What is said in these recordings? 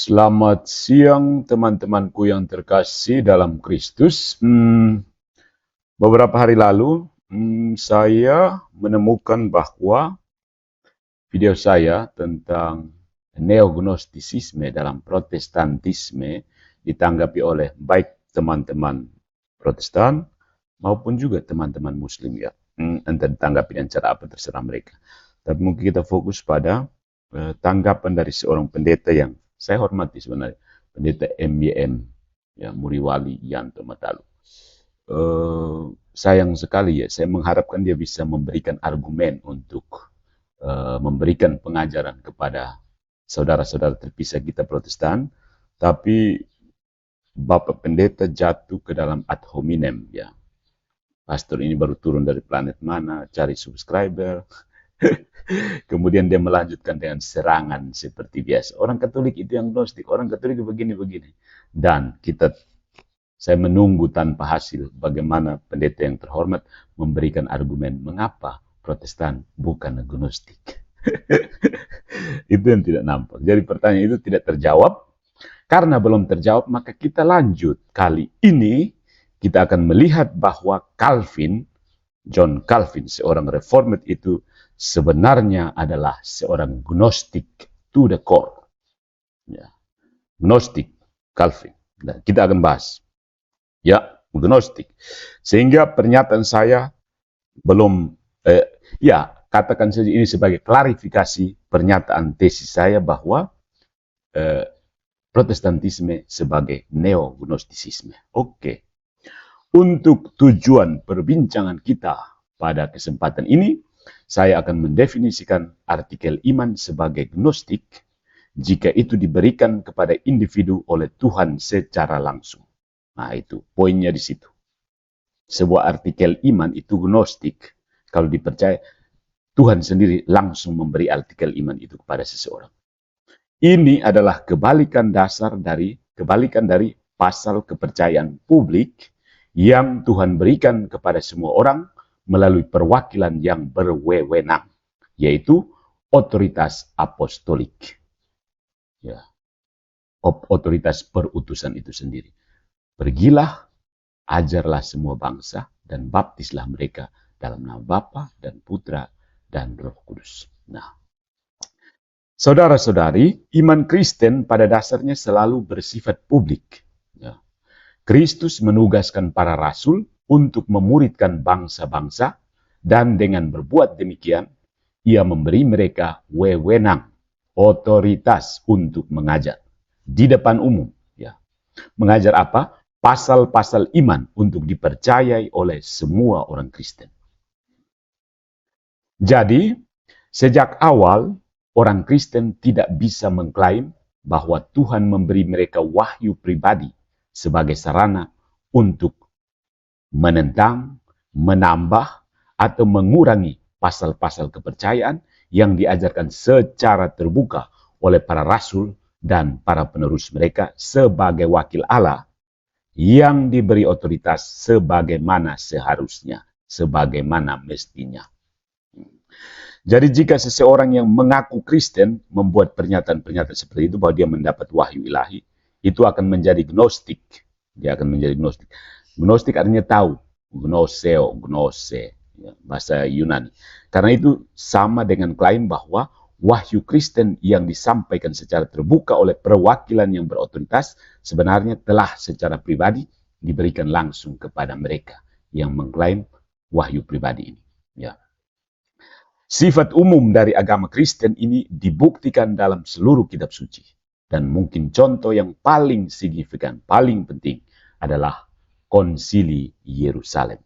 Selamat siang teman-temanku yang terkasih dalam Kristus. Beberapa hari lalu saya menemukan bahwa video saya tentang neognostisisme dalam protestantisme ditanggapi oleh baik teman-teman Protestan maupun juga teman-teman Muslim ya. Entah ditanggapi dengan cara apa terserah mereka. Tapi mungkin kita fokus pada tanggapan dari seorang pendeta yang saya hormati sebenarnya, pendeta MYM, ya, Muriwali Yanto Matalu. Sayang sekali ya, saya mengharapkan dia bisa memberikan argumen untuk memberikan pengajaran kepada saudara-saudara terpisah kita Protestan, tapi Bapak Pendeta jatuh ke dalam ad hominem ya. Pastor ini baru turun dari planet mana, cari subscriber. Kemudian dia melanjutkan dengan serangan seperti biasa. Orang Katolik itu yang gnostik, orang Katolik begini-begini. Dan saya menunggu tanpa hasil bagaimana pendeta yang terhormat memberikan argumen mengapa Protestan bukan agnostik. Itu yang tidak nampak. Jadi pertanyaan itu tidak terjawab. Karena belum terjawab, maka kita lanjut. Kali ini kita akan melihat bahwa John Calvin, seorang reformed itu sebenarnya adalah seorang gnostik to the core. Ya. Gnostik Calvin. Dan kita akan bahas. Ya, gnostik. Sehingga pernyataan saya belum, katakan saja ini sebagai klarifikasi pernyataan tesis saya bahwa Protestantisme sebagai neognostisisme. Oke. Untuk tujuan perbincangan kita pada kesempatan ini, saya akan mendefinisikan artikel iman sebagai gnostik jika itu diberikan kepada individu oleh Tuhan secara langsung. Nah, itu poinnya di situ. Sebuah artikel iman itu gnostik kalau dipercaya Tuhan sendiri langsung memberi artikel iman itu kepada seseorang. Ini adalah kebalikan dari pasal kepercayaan publik yang Tuhan berikan kepada semua orang melalui perwakilan yang berwenang, yaitu otoritas apostolik. Ya. Otoritas perutusan itu sendiri. Pergilah, ajarlah semua bangsa, dan baptislah mereka dalam nama Bapa dan Putra dan Roh Kudus. Nah, saudara-saudari, iman Kristen pada dasarnya selalu bersifat publik. Ya. Kristus menugaskan para rasul untuk memuridkan bangsa-bangsa, dan dengan berbuat demikian, ia memberi mereka wewenang, otoritas untuk mengajar di depan umum. Ya. Mengajar apa? Pasal-pasal iman untuk dipercayai oleh semua orang Kristen. Jadi, sejak awal, orang Kristen tidak bisa mengklaim bahwa Tuhan memberi mereka wahyu pribadi sebagai sarana untuk menentang, menambah, atau mengurangi pasal-pasal kepercayaan yang diajarkan secara terbuka oleh para rasul dan para penerus mereka sebagai wakil Allah yang diberi otoritas sebagaimana seharusnya, sebagaimana mestinya. Jadi jika seseorang yang mengaku Kristen membuat pernyataan-pernyataan seperti itu bahwa dia mendapat wahyu ilahi, itu akan menjadi gnostik. Dia akan menjadi gnostik. Gnostik artinya tahu. Gnoseo, gnose, ya, bahasa Yunani. Karena itu sama dengan klaim bahwa wahyu Kristen yang disampaikan secara terbuka oleh perwakilan yang berotoritas sebenarnya telah secara pribadi diberikan langsung kepada mereka yang mengklaim wahyu pribadi ini. Ya. Sifat umum dari agama Kristen ini dibuktikan dalam seluruh kitab suci. Dan mungkin contoh yang paling signifikan, paling penting adalah Konsili Yerusalem.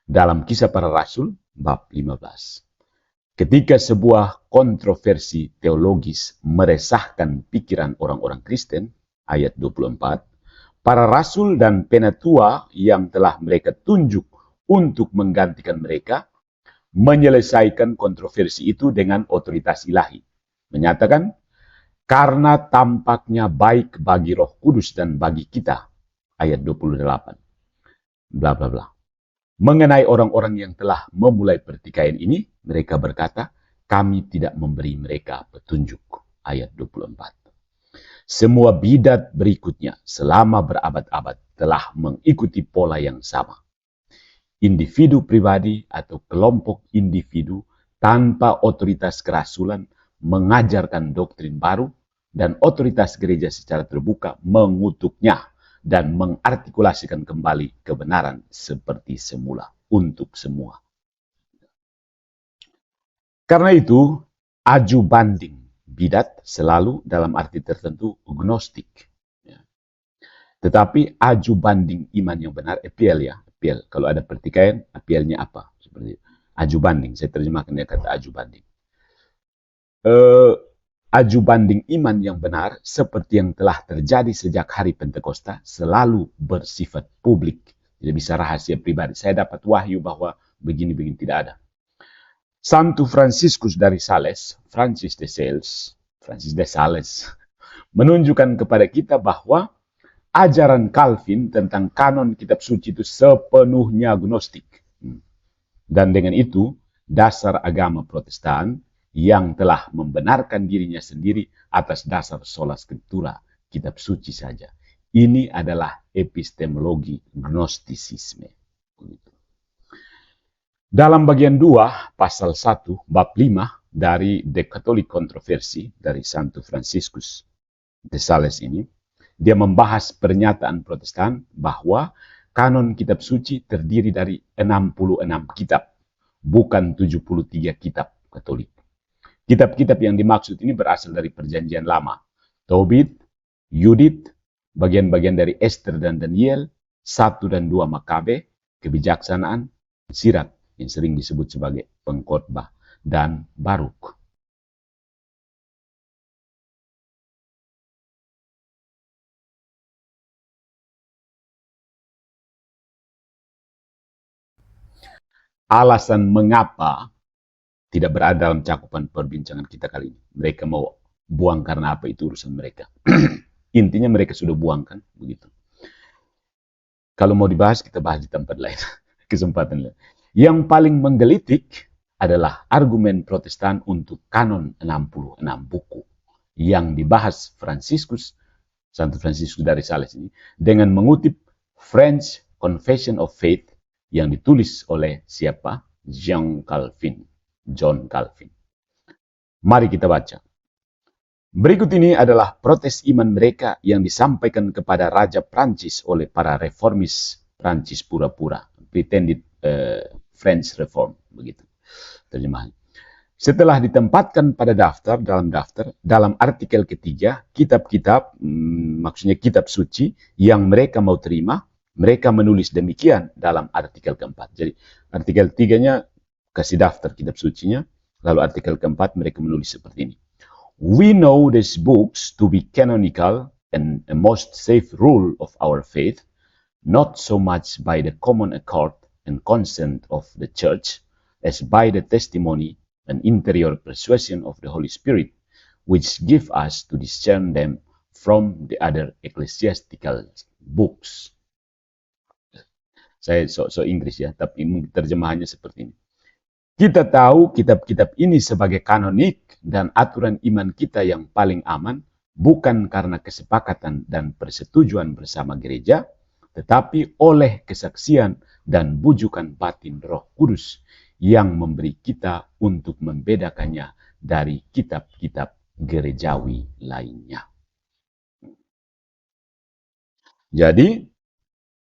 Dalam Kisah Para Rasul, bab 15. Ketika sebuah kontroversi teologis meresahkan pikiran orang-orang Kristen, ayat 24, para rasul dan penatua yang telah mereka tunjuk untuk menggantikan mereka, menyelesaikan kontroversi itu dengan otoritas ilahi. Menyatakan, karena tampaknya baik bagi Roh Kudus dan bagi kita. Ayat 28. Bla bla bla. Mengenai orang-orang yang telah memulai pertikaian ini, mereka berkata, kami tidak memberi mereka petunjuk. ayat 24. Semua bidat berikutnya selama berabad-abad telah mengikuti pola yang sama. Individu pribadi atau kelompok individu tanpa otoritas kerasulan mengajarkan doktrin baru, dan otoritas gereja secara terbuka mengutuknya dan mengartikulasikan kembali kebenaran seperti semula untuk semua. Karena itu, aju banding bidat selalu dalam arti tertentu gnostik. Tetapi aju banding iman yang benar, epiel ya. Epiel. Kalau ada pertikaian, epielnya apa? Seperti itu. Aju banding. Saya terjemahkan dia kata aju banding. Aju banding iman yang benar seperti yang telah terjadi sejak hari Pentakosta selalu bersifat publik. Tidak bisa rahasia pribadi. Saya dapat wahyu bahwa begini-begini tidak ada. Santo Fransiskus dari Sales, Francis de Sales, menunjukkan kepada kita bahwa ajaran Calvin tentang kanon kitab suci itu sepenuhnya gnostik. Dan dengan itu, dasar agama Protestan yang telah membenarkan dirinya sendiri atas dasar sola scriptura, kitab suci saja. Ini adalah epistemologi gnostisisme. Dalam bagian 2, pasal 1, bab 5 dari The Catholic Controversy dari Santo Fransiskus de Sales ini, dia membahas pernyataan Protestan bahwa kanon kitab suci terdiri dari 66 kitab, bukan 73 kitab Katolik. Kitab-kitab yang dimaksud ini berasal dari Perjanjian Lama. Tobit, Yudit, bagian-bagian dari Esther dan Daniel, 1 dan 2 Makabe, kebijaksanaan, Sirat, yang sering disebut sebagai pengkhotbah, dan Baruk. Alasan mengapa tidak berada dalam cakupan perbincangan kita kali ini. Mereka mau buang karena apa, itu urusan mereka. Intinya mereka sudah buang kan, begitu. Kalau mau dibahas, kita bahas di tempat lain. Kesempatan lain. Yang paling menggelitik adalah argumen Protestan untuk kanon 66 buku yang dibahas Santo Fransiskus dari Sales ini dengan mengutip French Confession of Faith yang ditulis oleh siapa? John Calvin. Mari kita baca. Berikut ini adalah protes iman mereka yang disampaikan kepada Raja Prancis oleh para reformis Prancis pura-pura, pretended French Reform, begitu terjemahan. Setelah ditempatkan pada dalam artikel ketiga, kitab-kitab, maksudnya kitab suci yang mereka mau terima, mereka menulis demikian dalam artikel keempat. Jadi artikel 3-nya kasih daftar kitab sucinya, lalu artikel keempat mereka menulis seperti ini. We know these books to be canonical and a most safe rule of our faith, not so much by the common accord and consent of the Church, as by the testimony and interior persuasion of the Holy Spirit, which give us to discern them from the other ecclesiastical books. Saya so Inggris ya, tapi terjemahannya seperti ini. Kita tahu kitab-kitab ini sebagai kanonik dan aturan iman kita yang paling aman, bukan karena kesepakatan dan persetujuan bersama gereja, tetapi oleh kesaksian dan bujukan batin Roh Kudus yang memberi kita untuk membedakannya dari kitab-kitab gerejawi lainnya. Jadi,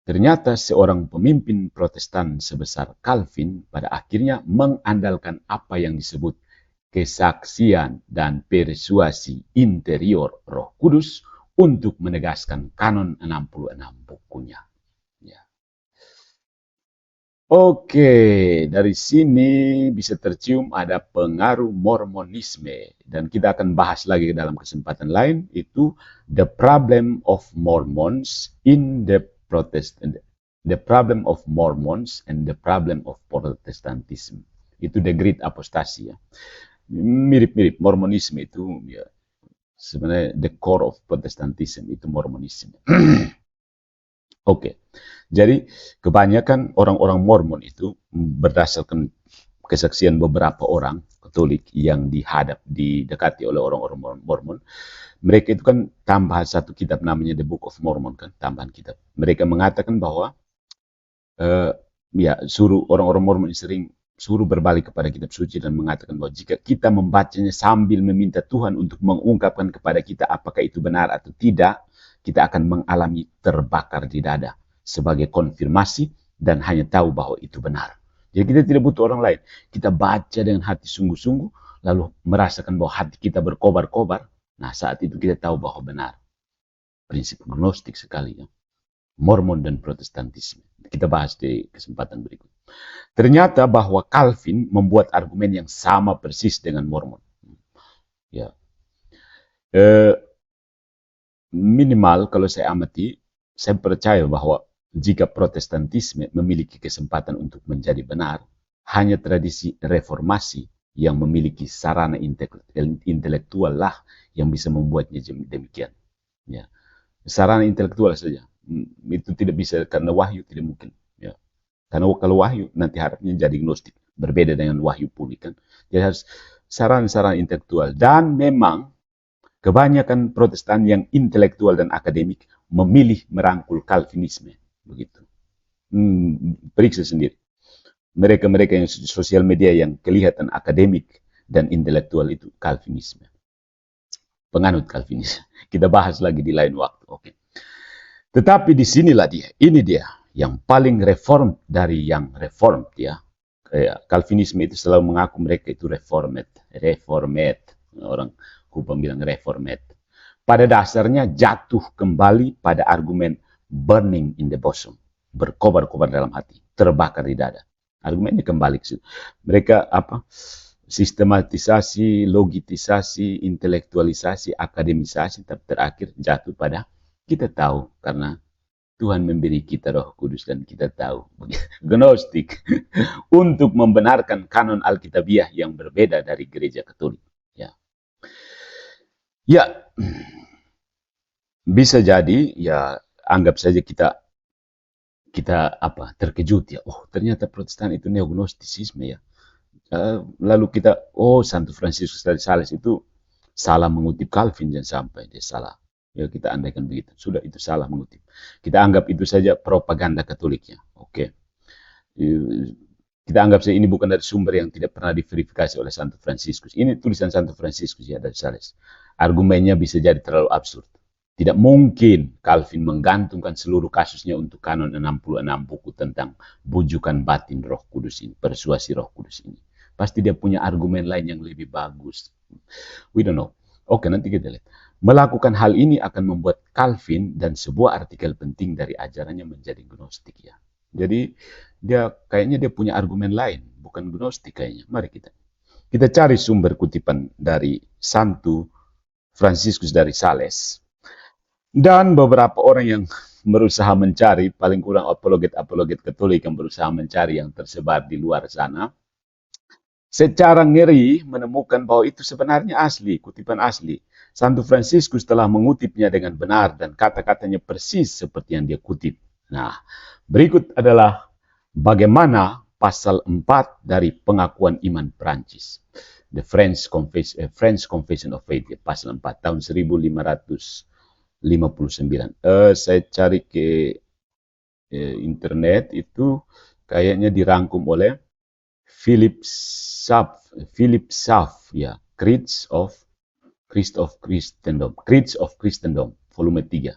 ternyata seorang pemimpin Protestan sebesar Calvin pada akhirnya mengandalkan apa yang disebut kesaksian dan persuasi interior Roh Kudus untuk menegaskan kanon 66 bukunya. Oke, dari sini bisa tercium ada pengaruh Mormonisme. Dan kita akan bahas lagi dalam kesempatan lain, itu the problem of Mormons in the Protestant, the problem of Mormons and the problem of Protestantism. Itu the Great Apostasy ya. Mirip-mirip, Mormonisme itu ya, sebenarnya the core of Protestantism itu Mormonisme. Oke. Jadi kebanyakan orang-orang Mormon itu berdasarkan kesaksian beberapa orang Katolik yang didekati oleh orang-orang Mormon. Mereka itu kan tambah satu kitab namanya The Book of Mormon, kan, tambahan kitab. Mereka mengatakan bahwa suruh orang-orang Mormon sering suruh berbalik kepada kitab suci dan mengatakan bahwa jika kita membacanya sambil meminta Tuhan untuk mengungkapkan kepada kita apakah itu benar atau tidak, kita akan mengalami terbakar di dada sebagai konfirmasi dan hanya tahu bahwa itu benar. Jadi kita tidak butuh orang lain. Kita baca dengan hati sungguh-sungguh, lalu merasakan bahwa hati kita berkobar-kobar. Nah, saat itu kita tahu bahwa benar. Prinsip gnostik sekali, ya. Mormon dan Protestantisme. Kita bahas di kesempatan berikut. Ternyata bahwa Calvin membuat argumen yang sama persis dengan Mormon. Ya. Minimal kalau saya amati, saya percaya bahwa jika Protestantisme memiliki kesempatan untuk menjadi benar, hanya tradisi reformasi yang memiliki sarana intelektual lah yang bisa membuatnya demikian. Ya. Sarana intelektual saja. Itu tidak bisa, karena wahyu tidak mungkin. Ya. Karena kalau wahyu nanti harapnya jadi gnostik. Berbeda dengan wahyu pulih, kan. Jadi harus sarana-sarana intelektual. Dan memang kebanyakan Protestan yang intelektual dan akademik memilih merangkul Calvinisme. Begitu. Periksa sendiri. Mereka-mereka yang sosial media yang kelihatan akademik dan intelektual itu Calvinisme. Penganut Calvinisme. Kita bahas lagi di lain waktu. Oke. Tetapi ini dia yang paling reform dari yang reformed, ya. Calvinisme itu selalu mengaku mereka itu reformed. Orang Kuba bilang reformed. Pada dasarnya jatuh kembali pada argumen burning in the bosom, berkobar-kobar dalam hati, terbakar di dada. Argumennya kembali ke situ. Mereka sistematisasi, logitisasi, intelektualisasi, akademisasi, tapi terakhir jatuh pada kita tahu karena Tuhan memberi kita Roh Kudus dan kita tahu. Gnostik untuk membenarkan kanon Alkitabiah yang berbeda dari gereja Katolik. Ya, bisa jadi, ya, anggap saja kita terkejut, ya. Oh, ternyata Protestan itu neognostisisme, ya. Lalu kita, Santo Fransiskus dari Sales itu salah mengutip Calvin, jangan sampai dia salah. Ya, kita andaikan begitu. Sudah, itu salah mengutip. Kita anggap itu saja propaganda Katoliknya. Oke. Kita anggap saja ini bukan dari sumber yang tidak pernah diverifikasi oleh Santo Fransiskus. Ini tulisan Santo Fransiskus, ya, dari Sales. Argumennya bisa jadi terlalu absurd. Tidak mungkin Calvin menggantungkan seluruh kasusnya untuk kanon 66 buku tentang bujukan batin Roh Kudus ini, persuasi Roh Kudus ini. Pasti dia punya argumen lain yang lebih bagus. We don't know. Oke, nanti kita lihat. Melakukan hal ini akan membuat Calvin dan sebuah artikel penting dari ajarannya menjadi gnostik, ya. Jadi kayaknya dia punya argumen lain, bukan gnostik kayaknya. Mari kita cari sumber kutipan dari Santo Fransiskus dari Sales. Dan beberapa orang yang berusaha mencari, paling kurang apologet-apologet Katolik yang berusaha mencari yang tersebar di luar sana, secara ngeri menemukan bahwa itu sebenarnya asli, kutipan asli. Santo Fransiskus telah mengutipnya dengan benar dan kata-katanya persis seperti yang dia kutip. Nah, berikut adalah bagaimana pasal 4 dari pengakuan iman Prancis. The French Confession of Faith, pasal 4 tahun 1559. Saya cari ke internet, itu kayaknya dirangkum oleh Philip Schaff, ya, Creeds of Christendom, volume 3.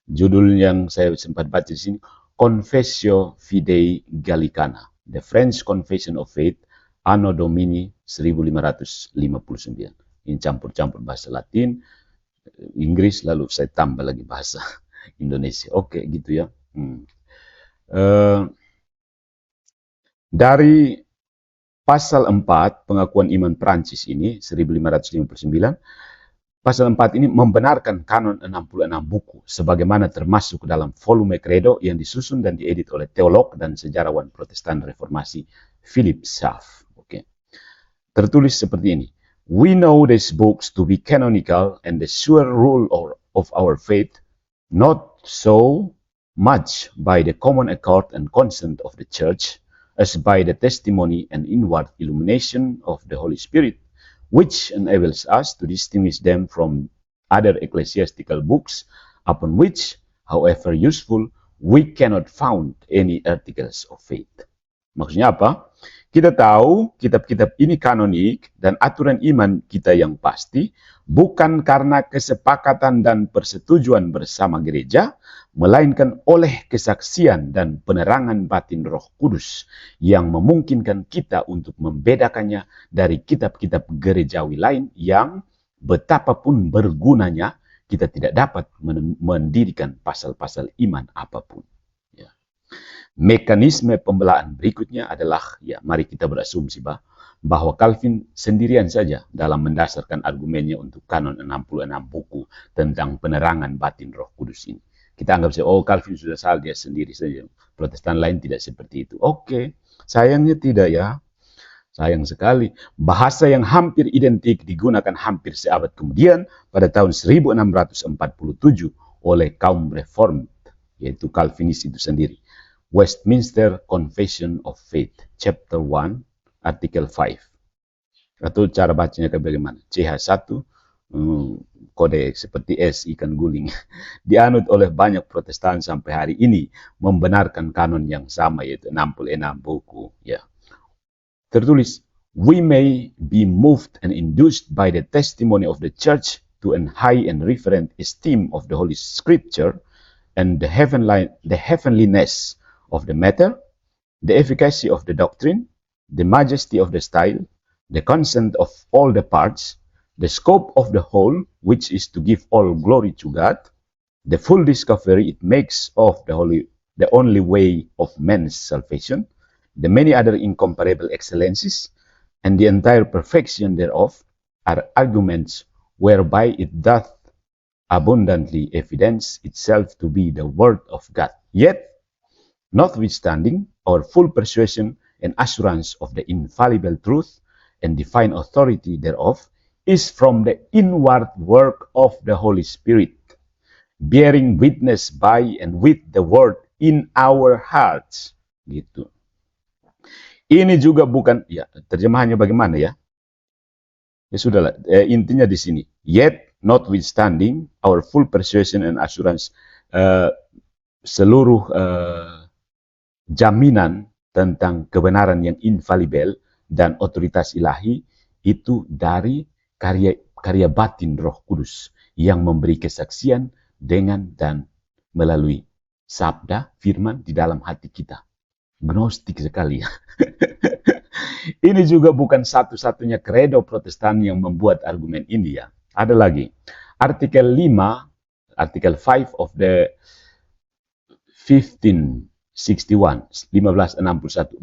Judul yang saya sempat baca di sini, Confessio Fidei Gallicana, The French Confession of Faith, Anno Domini 1559. Ini campur-campur bahasa Latin, Inggris, lalu saya tambah lagi bahasa Indonesia. Oke, gitu, ya. Dari pasal 4 pengakuan iman Prancis ini 1559, pasal 4 ini membenarkan kanon 66 buku sebagaimana termasuk dalam volume Credo yang disusun dan diedit oleh teolog dan sejarawan Protestan Reformasi Philip Schaff. Oke. Tertulis seperti ini. We know these books to be canonical and the sure rule of our faith, not so much by the common accord and consent of the church, as by the testimony and inward illumination of the Holy Spirit, which enables us to distinguish them from other ecclesiastical books, upon which, however useful, we cannot found any articles of faith. Maksudnya apa? Kita tahu kitab-kitab ini kanonik dan aturan iman kita yang pasti bukan karena kesepakatan dan persetujuan bersama gereja, melainkan oleh kesaksian dan penerangan batin Roh Kudus yang memungkinkan kita untuk membedakannya dari kitab-kitab gerejawi lain yang betapapun bergunanya kita tidak dapat mendirikan pasal-pasal iman apapun. Mekanisme pembelaan berikutnya adalah, mari kita berasumsi bahwa Calvin sendirian saja dalam mendasarkan argumennya untuk kanon 66 buku tentang penerangan batin Roh Kudus ini. Kita anggap saja, Calvin sudah salah, dia sendiri saja. Protestan lain tidak seperti itu. Oke, sayangnya tidak ya. Sayang sekali. Bahasa yang hampir identik digunakan hampir seabad kemudian pada tahun 1647 oleh kaum Reformed, yaitu Calvinis itu sendiri. Westminster Confession of Faith, Chapter 1, Artikel 5. Atau cara bacanya kayak bagaimana? CH1, kode seperti S, ikan guling. Dianut oleh banyak Protestan sampai hari ini, membenarkan kanon yang sama, yaitu 66 buku. Tertulis, we may be moved and induced by the testimony of the church to an high and reverent esteem of the Holy Scripture and the heavenliness of the matter, the efficacy of the doctrine, the majesty of the style, the consent of all the parts, the scope of the whole, which is to give all glory to God, the full discovery it makes of the only way of man's salvation, the many other incomparable excellencies, and the entire perfection thereof, are arguments whereby it doth abundantly evidence itself to be the word of God. Yet, notwithstanding our full persuasion and assurance of the infallible truth and divine authority thereof is from the inward work of the Holy Spirit, bearing witness by and with the word in our hearts. Gitu. Ini juga bukan, terjemahannya bagaimana ya? Ya sudahlah, intinya di sini. Yet, notwithstanding our full persuasion and assurance, seluruh jaminan tentang kebenaran yang infalibel dan otoritas ilahi itu dari karya batin Roh Kudus yang memberi kesaksian dengan dan melalui sabda firman di dalam hati kita. Gnostik sekali ya. Ini juga bukan satu-satunya kredo Protestan yang membuat argumen ini ya. Ada lagi. Artikel 5 of the 1561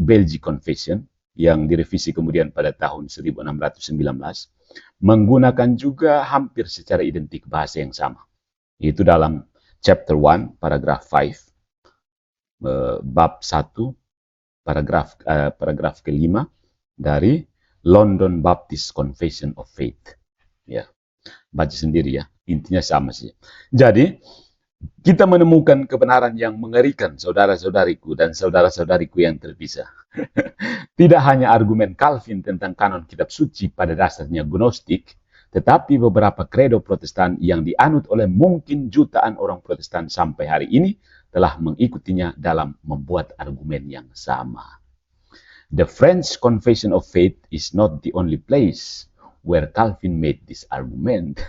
Belgic Confession yang direvisi kemudian pada tahun 1619 menggunakan juga hampir secara identik bahasa yang sama. Itu dalam chapter 1 paragraf 5 bab 1 paragraf kelima dari London Baptist Confession of Faith. Ya. Baca sendiri ya. Intinya sama sih. Jadi kita menemukan kebenaran yang mengerikan, saudara-saudariku dan saudara-saudariku yang terpisah. Tidak hanya argumen Calvin tentang kanon kitab suci pada dasarnya gnostik, tetapi beberapa kredo Protestan yang dianut oleh mungkin jutaan orang Protestan sampai hari ini telah mengikutinya dalam membuat argumen yang sama. The French Confession of Faith is not the only place where Calvin made this argument.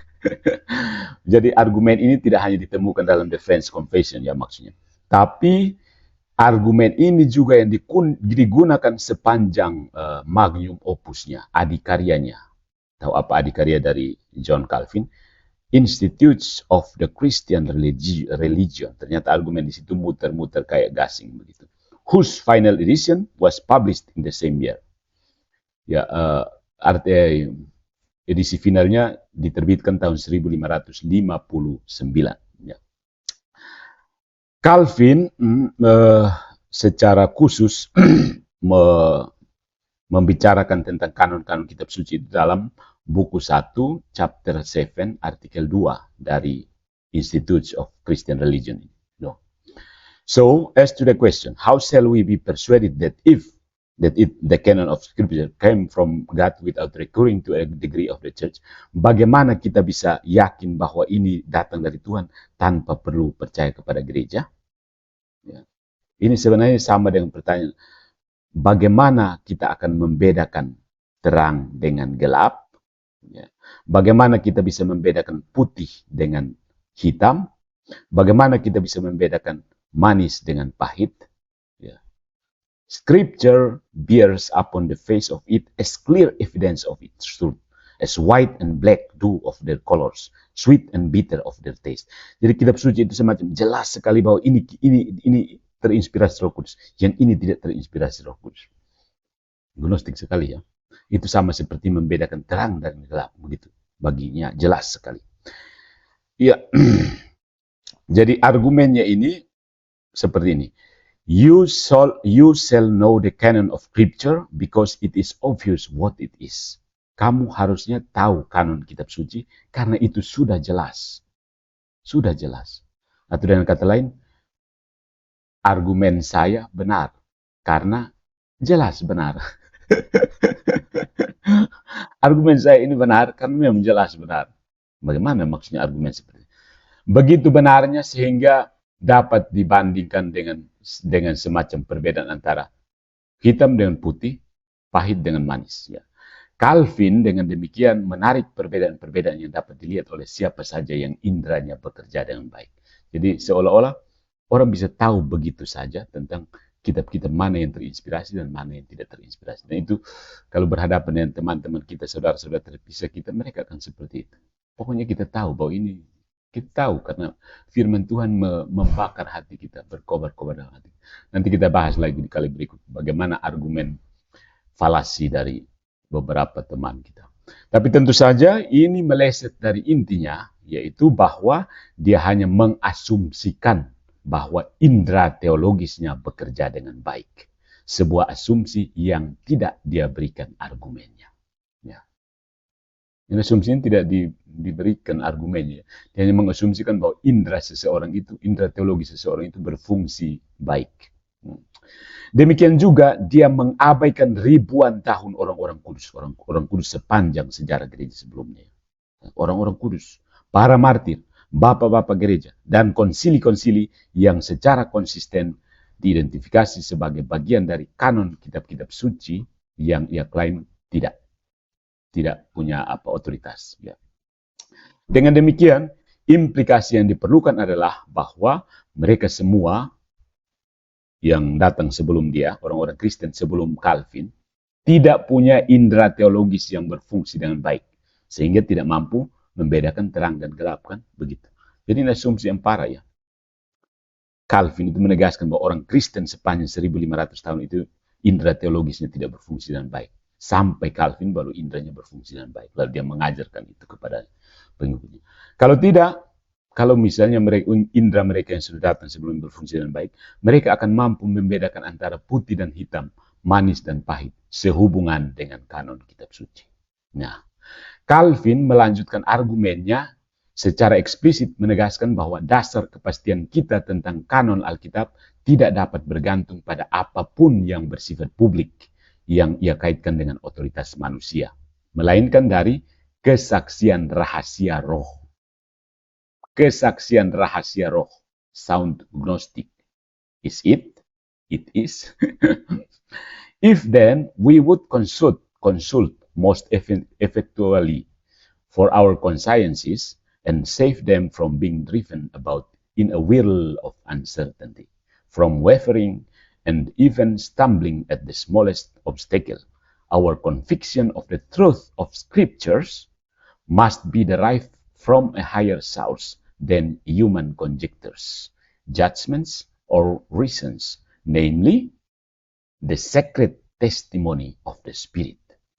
Jadi argumen ini tidak hanya ditemukan dalam The French Confession ya maksudnya. Tapi argumen ini juga yang digunakan sepanjang magnum opusnya, adikaryanya. Tahu apa adikarya dari John Calvin? Institutes of the Christian Religion. Ternyata argumen di situ muter-muter kayak gasing begitu. Whose final edition was published in the same year. Ya, edisi finalnya diterbitkan tahun 1559. Ya. Calvin secara khusus membicarakan tentang kanon-kanon kitab suci dalam buku 1, chapter 7, artikel 2 dari Institutes of Christian Religion. No. So, as to the question, how shall we be persuaded that if the canon of scripture came from God without recurring to a degree of the church. Bagaimana kita bisa yakin bahwa ini datang dari Tuhan tanpa perlu percaya kepada gereja? Ya. Ini sebenarnya sama dengan pertanyaan, bagaimana kita akan membedakan terang dengan gelap? Ya. Bagaimana kita bisa membedakan putih dengan hitam? Bagaimana kita bisa membedakan manis dengan pahit? Ya. Scripture bears upon the face of it as clear evidence of its truth, as white and black do of their colors, sweet and bitter of their taste. Jadi kitab suci itu semacam jelas sekali bahwa ini terinspirasi Roh Kudus, yang ini tidak terinspirasi Roh Kudus. Gnostik sekali ya. Itu sama seperti membedakan terang dan gelap, begitu. Baginya jelas sekali. Ya. Jadi argumennya ini seperti ini. You shall know the canon of scripture because it is obvious what it is. Kamu harusnya tahu kanon kitab suci karena itu sudah jelas. Sudah jelas. Atau dengan kata lain, argumen saya benar karena jelas benar. Argumen saya ini benar karena memang jelas benar. Bagaimana maksudnya argumen seperti ini? Begitu benarnya sehingga dapat dibandingkan dengan semacam perbedaan antara hitam dengan putih, pahit dengan manis. Ya. Calvin dengan demikian menarik perbedaan-perbedaan yang dapat dilihat oleh siapa saja yang indranya bekerja dengan baik. Jadi seolah-olah orang bisa tahu begitu saja tentang kitab-kitab mana yang terinspirasi dan mana yang tidak terinspirasi. Dan itu kalau berhadapan dengan teman-teman kita, saudara-saudara terpisah kita, mereka akan seperti itu. Pokoknya kita tahu bahwa ini, kita tahu karena firman Tuhan membakar hati kita, berkobar-kobar dalam hati. Nanti kita bahas lagi di kali berikut bagaimana argumen falasi dari beberapa teman kita. Tapi tentu saja ini meleset dari intinya, yaitu bahwa dia hanya mengasumsikan bahwa indera teologisnya bekerja dengan baik. Sebuah asumsi yang tidak dia berikan argumennya. Ya. Yang asumsinya tidak diberikan argumennya. Dia hanya mengasumsikan bahwa indera seseorang itu, indera teologis seseorang itu berfungsi baik. Demikian juga dia mengabaikan ribuan tahun orang-orang kudus. Orang kudus sepanjang sejarah gereja sebelumnya. Orang-orang kudus, para martir, bapak-bapak gereja, dan konsili-konsili yang secara konsisten diidentifikasi sebagai bagian dari kanon kitab-kitab suci yang ia klaim tidak punya otoritas. Ya. Dengan demikian, implikasi yang diperlukan adalah bahwa mereka semua yang datang sebelum dia, orang-orang Kristen sebelum Calvin, tidak punya indera teologis yang berfungsi dengan baik. Sehingga tidak mampu membedakan terang dan gelap, kan? Begitu. Jadi ini asumsi yang parah ya. Calvin itu menegaskan bahwa orang Kristen sepanjang 1500 tahun itu indera teologisnya tidak berfungsi dengan baik. Sampai Calvin baru inderanya berfungsi dengan baik. Lalu dia mengajarkan itu kepada pengikutnya. Kalau tidak, kalau misalnya indera mereka yang sudah datang sebelum berfungsi dengan baik, mereka akan mampu membedakan antara putih dan hitam, manis dan pahit, sehubungan dengan kanon kitab suci. Nah, Calvin melanjutkan argumennya secara eksplisit menegaskan bahwa dasar kepastian kita tentang kanon Alkitab tidak dapat bergantung pada apapun yang bersifat publik yang ia kaitkan dengan otoritas manusia, melainkan dari kesaksian rahasia roh. Kesaksian rahasia roh. Sound Gnostic. Is it? It is. If then we would consult most effectually for our consciences and save them from being driven about in a whirl of uncertainty, from wavering and even stumbling at the smallest obstacle, our conviction of the truth of scriptures must be derived from a higher source than human conjectures, judgments, or reasons, namely the sacred testimony of the Spirit.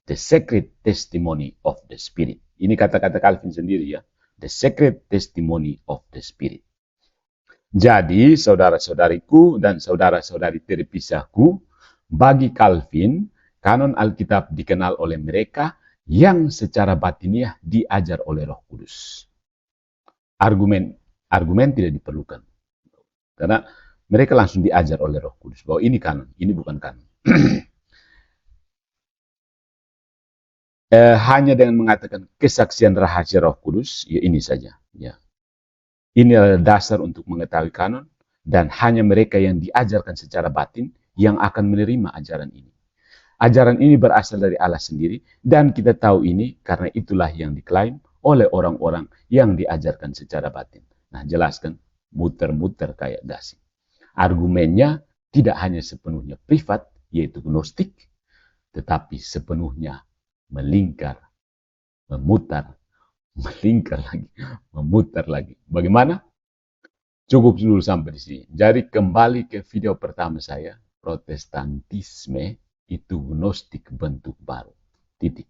The sacred testimony of the Spirit. Ini kata-kata Calvin sendiri ya. The sacred testimony of the Spirit. Jadi, saudara-saudariku dan saudara-saudari terpisahku, bagi Calvin, kanon Alkitab dikenal oleh mereka yang secara batiniah diajar oleh Roh Kudus. Argumen tidak diperlukan. Karena mereka langsung diajar oleh Roh Kudus bahwa ini kanon, ini bukan kanon. hanya dengan mengatakan kesaksian rahasia Roh Kudus, ya ini saja. Ya. Ini adalah dasar untuk mengetahui kanon, dan hanya mereka yang diajarkan secara batin yang akan menerima ajaran ini. Ajaran ini berasal dari Allah sendiri, dan kita tahu ini karena itulah yang diklaim oleh orang-orang yang diajarkan secara batin. Nah, jelaskan, muter-muter kayak gasing. Argumennya tidak hanya sepenuhnya privat, yaitu gnostik, tetapi sepenuhnya melingkar, memutar, melingkar lagi, memutar lagi. Bagaimana? Cukup dulu sampai di sini. Jadi kembali ke video pertama saya, Protestantisme itu gnostik bentuk baru. Titik.